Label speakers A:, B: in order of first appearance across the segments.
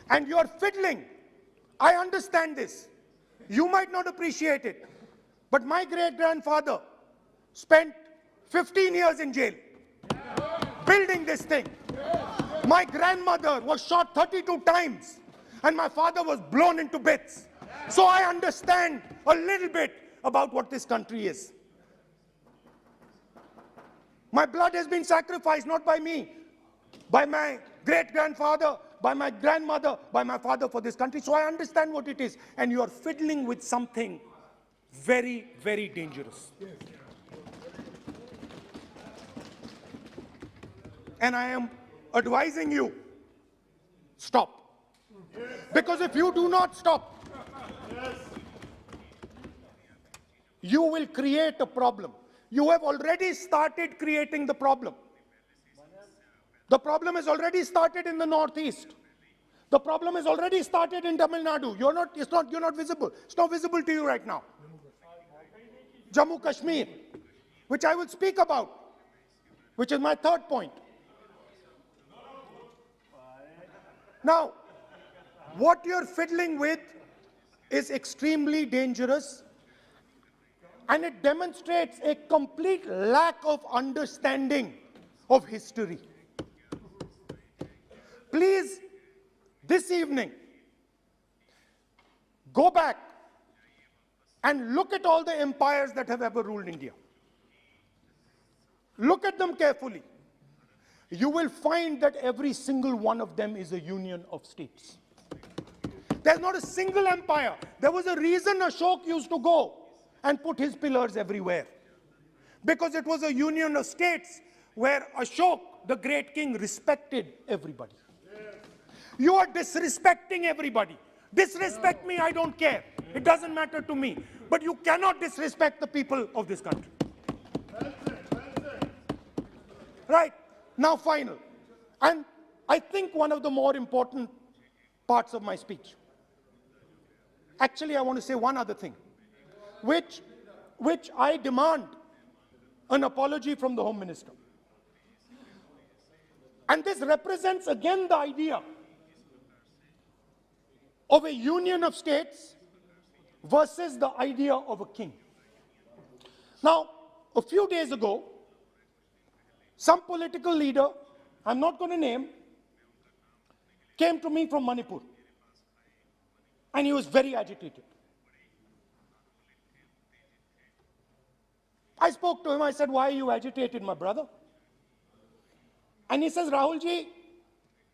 A: And you're fiddling. I understand this. You might not appreciate it, but my great-grandfather spent 15 years in jail building this thing. My grandmother was shot 32 times, and my father was blown into bits. So I understand a little bit about what this country is. My blood has been sacrificed, not by me, by my great-grandfather, by my grandmother, by my father for this country. So I understand what it is. And you are fiddling with something very, very dangerous. And I am advising you, stop. Because if you do not stop, you will create a problem. You have already started creating the problem. The problem has already started in the northeast. The problem has already started in Tamil Nadu. You're not visible. It's not visible to you right now. Jammu Kashmir, which I will speak about, which is my third point. Now, what you're fiddling with is extremely dangerous, and it demonstrates a complete lack of understanding of history. Please, this evening, go back and look at all the empires that have ever ruled India. Look at them carefully. You will find that every single one of them is a union of states. There's not a single empire. There was a reason Ashok used to go and put his pillars everywhere, because it was a union of states where Ashok, the great king, respected everybody. You are disrespecting everybody. Disrespect me, I don't care. It doesn't matter to me. But you cannot disrespect the people of this country. Right. Now, final. And I think one of the more important parts of my speech. Actually, I want to say one other thing, which I demand an apology from the Home Minister. And this represents again the idea of a union of states versus the idea of a king. Now, a few days ago, some political leader, I'm not going to name, came to me from Manipur. And he was very agitated. I spoke to him, I said, why are you agitated, my brother? And he says, Rahul ji,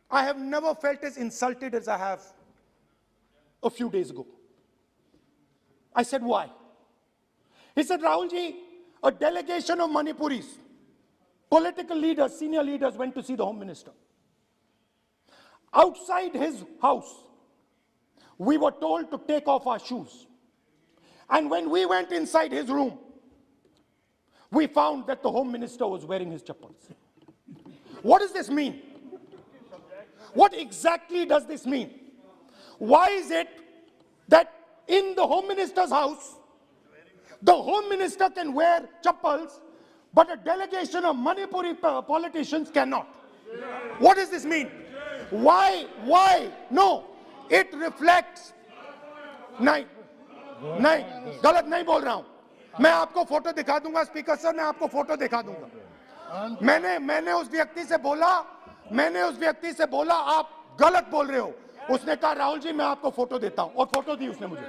A: I have never felt as insulted as I have a few days ago. I said, why? He said, Rahul ji, a delegation of Manipuris, political leaders, senior leaders went to see the Home Minister. Outside his house, we were told to take off our shoes. And when we went inside his room, we found that the Home Minister was wearing his chappals. What does this mean? What exactly does this mean? Why is it that in the Home Minister's house, the Home Minister can wear chappals, but a delegation of Manipuri politicians cannot? What does this mean? Why? No, it reflects. नहीं, गलत नहीं बोल रहा हूं. मैं आपको photo दिखा दूंगा स्पीकर सर, मैं आपको फोटो दिखा दूंगा. मैंने उस व्यक्ति से बोला आप गलत बोल रहे हो. उसने कहा राहुल जी मैं आपको फोटो देता हूं, और फोटो दी उसने मुझे.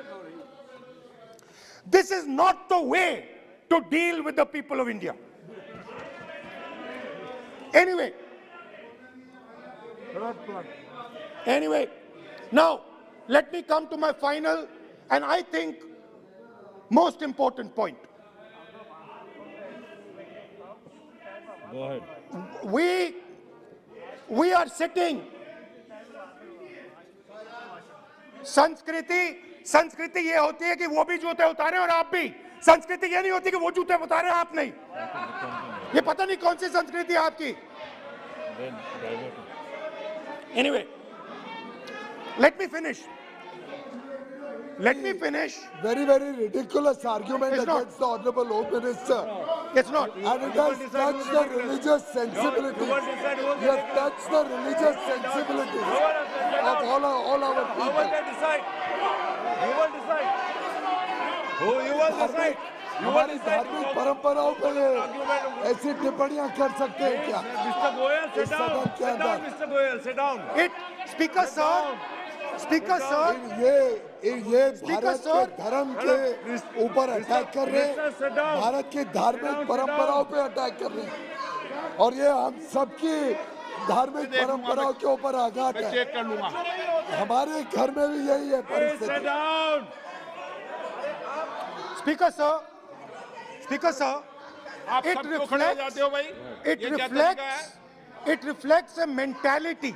A: This is not the way to deal with the people of India. Anyway, now let me come to my final and I think most important point.
B: Go ahead.
A: We are sitting. संस्कृति ये होती है कि वो भी जूते उतारे और आप भी. संस्कृति ये नहीं होती कि वो जूते उतारे आप नहीं. ये पता नहीं कौन सी संस्कृति है आपकी. Anyway, let me finish.
C: Very, very ridiculous argument against the Honorable Home Minister.
A: It's not.
C: And it has touched the religious sensibilities.
B: You will decide who will
C: You have touched the religious sensibilities of all our
B: How will
C: people.
B: they decide? You will decide. Who you will decide? You will
C: हमारी
B: decide.
C: धार्मिक परंपराओं पे ये ऐसी टिप्पणियां कर सकते हैं क्या?
B: Mr. Goyal, sit
C: इस
B: down.
C: सदन के
B: Sit down,
C: अंदर
B: Mr. Goyal, sit down.
A: Speaker sir, Speaker sir,
C: ये भारत
A: sir.
C: के धर्म के ऊपर अटैक कर रहे हैं,
B: Mr. sit down.
C: भारत की धार्मिक परंपराओं पे अटैक कर रहे हैं, और ये हम सबकी धार्मिक परंपराओं के ऊपर आघात है।
B: चेक कर लूंगा।
C: हमारे घर में भी यही है
B: Sit
C: परिस्थिति।
B: down.
A: Speaker sir,
B: आप
A: it
B: सबको खड़े हो जाते हो भाई?
A: it
B: ये क्या तरीका है?
A: reflects a mentality.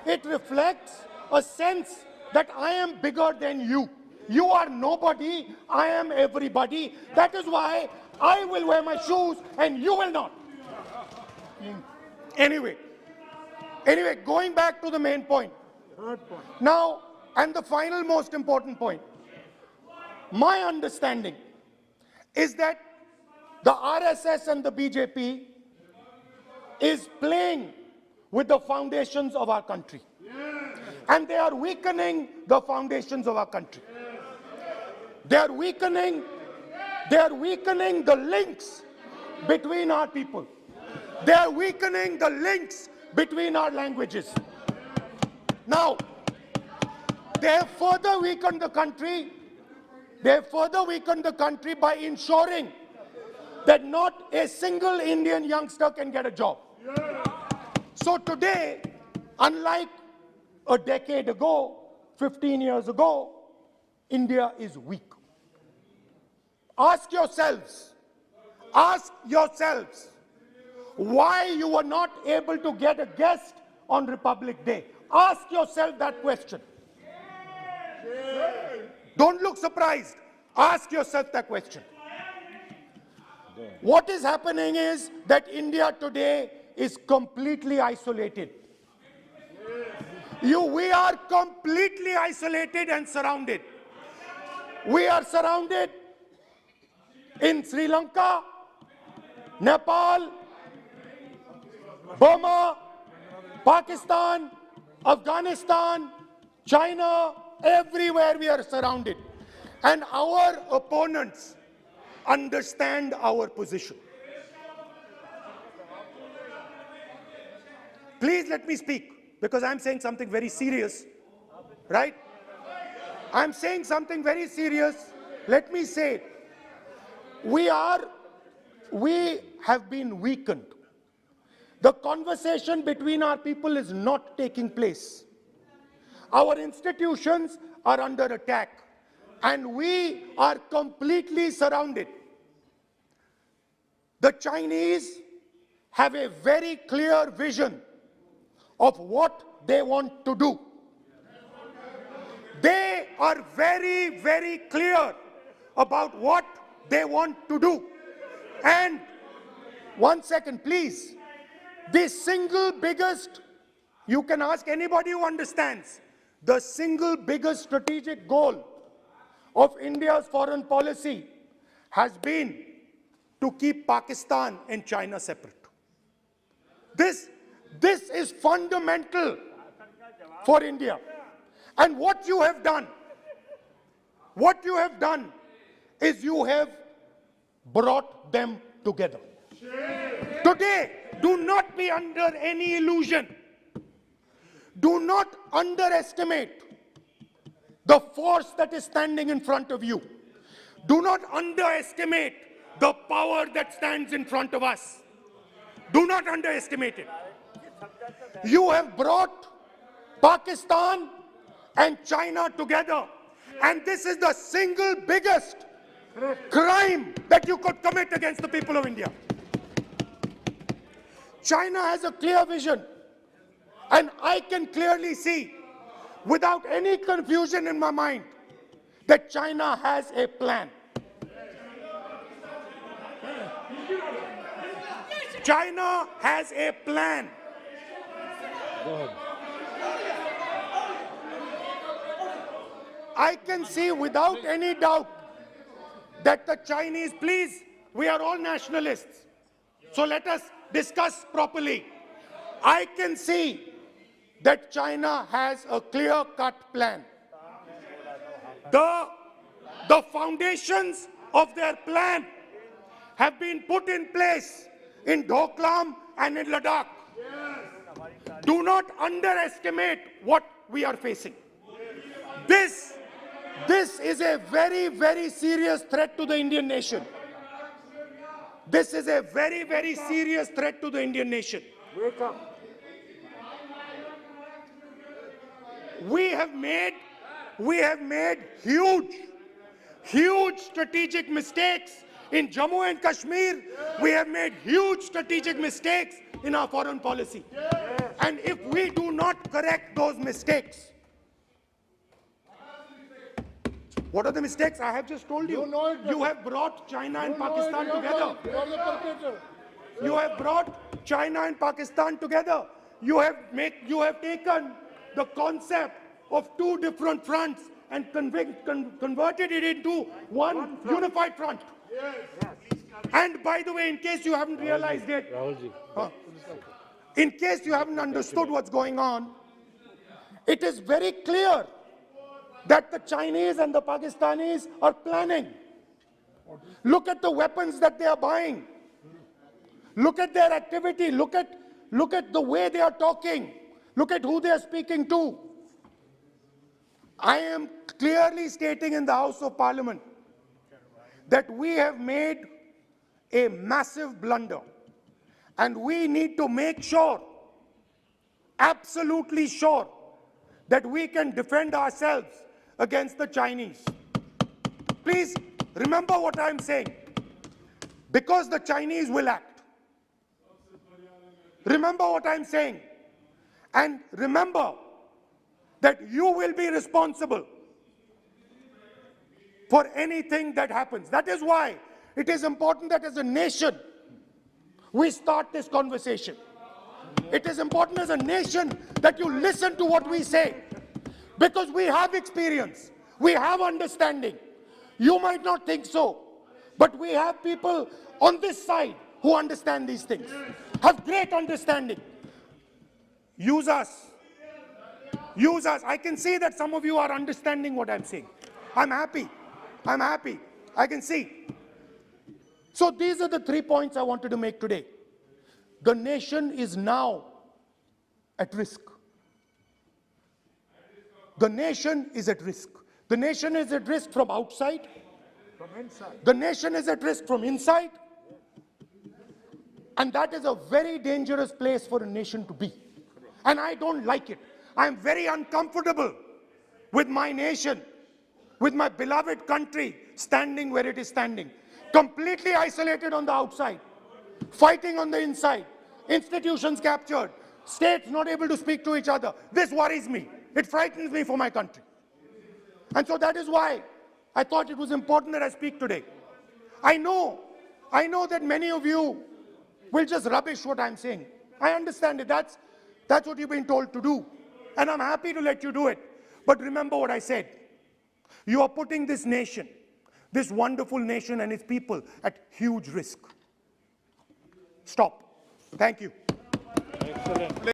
A: It reflects a sense that I am bigger than you. You are nobody, I am everybody. That is why I will wear my shoes and you will not. Anyway, going back to the main point. Now, and the final most important point. My understanding is that the RSS and the BJP is playing with the foundations of our country. And they are weakening the foundations of our country. They are weakening the links between our people. They are weakening the links between our languages. Now, they have further weakened the country. They have further weakened the country by ensuring that not a single Indian youngster can get a job. So today, unlike a decade ago, 15 years ago, India is weak. Ask yourselves, why you were not able to get a guest on Republic Day. Ask yourself that question. Don't look surprised. Ask yourself that question. What is happening is that India today is completely isolated. We are completely isolated and surrounded. We are surrounded in Sri Lanka, Nepal, Burma, Pakistan, Afghanistan, China, everywhere we are surrounded. And our opponents understand our position. Please let me speak, because I'm saying something very serious, right? I'm saying something very serious. Let me say it. We have been weakened. The conversation between our people is not taking place. Our institutions are under attack, and we are completely surrounded. The Chinese have a very clear vision of what they want to do. They are very, very clear about what they want to do. And one second, please. The single biggest, you can ask anybody who understands, the single biggest strategic goal of India's foreign policy has been to keep Pakistan and China separate. This is fundamental for India. And what you have done is you have brought them together. Today, do not be under any illusion. Do not underestimate the force that is standing in front of you. Do not underestimate the power that stands in front of us. Do not underestimate it. You have brought Pakistan and China together, and this is the single biggest crime that you could commit against the people of India. China has a clear vision, and I can clearly see, without any confusion in my mind, that China has a plan. China has a plan.
B: Go ahead.
A: I can see without any doubt that the Chinese, please, We are all nationalists. So let us discuss properly. I can see that China has a clear-cut plan. The foundations of their plan have been put in place in Doklam and in Ladakh. Do not underestimate what we are facing. This is a very, very serious threat to the Indian nation. This is a very, very serious threat to the Indian nation.
B: Wake up.
A: We have made huge strategic mistakes in Jammu and Kashmir. We have made huge strategic mistakes in our foreign policy. And if we do not correct those mistakes, what are the mistakes? I have just told you. You have brought China and Pakistan together. You have brought China and Pakistan together. You have taken the concept of two different fronts and converted it into one unified front. And by the way, in case you haven't realized it, in case you haven't understood what's going on, it is very clear that the Chinese and the Pakistanis are planning. Look at the weapons that they are buying. Look at their activity. Look at the way they are talking. Look at who they are speaking to. I am clearly stating in the House of Parliament that we have made a massive blunder, and we need to make sure, absolutely sure, that we can defend ourselves against the Chinese. Please remember what I'm saying, because the Chinese will act. Remember what I'm saying, and remember that you will be responsible for anything that happens. That is why it is important that as a nation, we start this conversation. It is important as a nation that you listen to what we say, because we have experience, we have understanding. You might not think so, but we have people on this side who understand these things, have great understanding. Use us. Use us. I can see that some of you are understanding what I'm saying. I'm happy. I'm happy. I can see. So these are the 3 points I wanted to make today. The nation is now at risk. The nation is at risk. The nation is at risk from outside.
B: From inside.
A: The nation is at risk from inside. And that is a very dangerous place for a nation to be. And I don't like it. I'm very uncomfortable with my nation, with my beloved country standing where it is standing. Completely isolated on the outside, fighting on the inside, institutions captured, states not able to speak to each other. This worries me. It frightens me for my country. And so that is why I thought it was important that I speak today. I know that many of you will just rubbish what I'm saying. I understand it. That's what you've been told to do. And I'm happy to let you do it. But remember what I said. You are putting this nation, this wonderful nation and its people at huge risk. Stop. Thank you.
B: Excellent.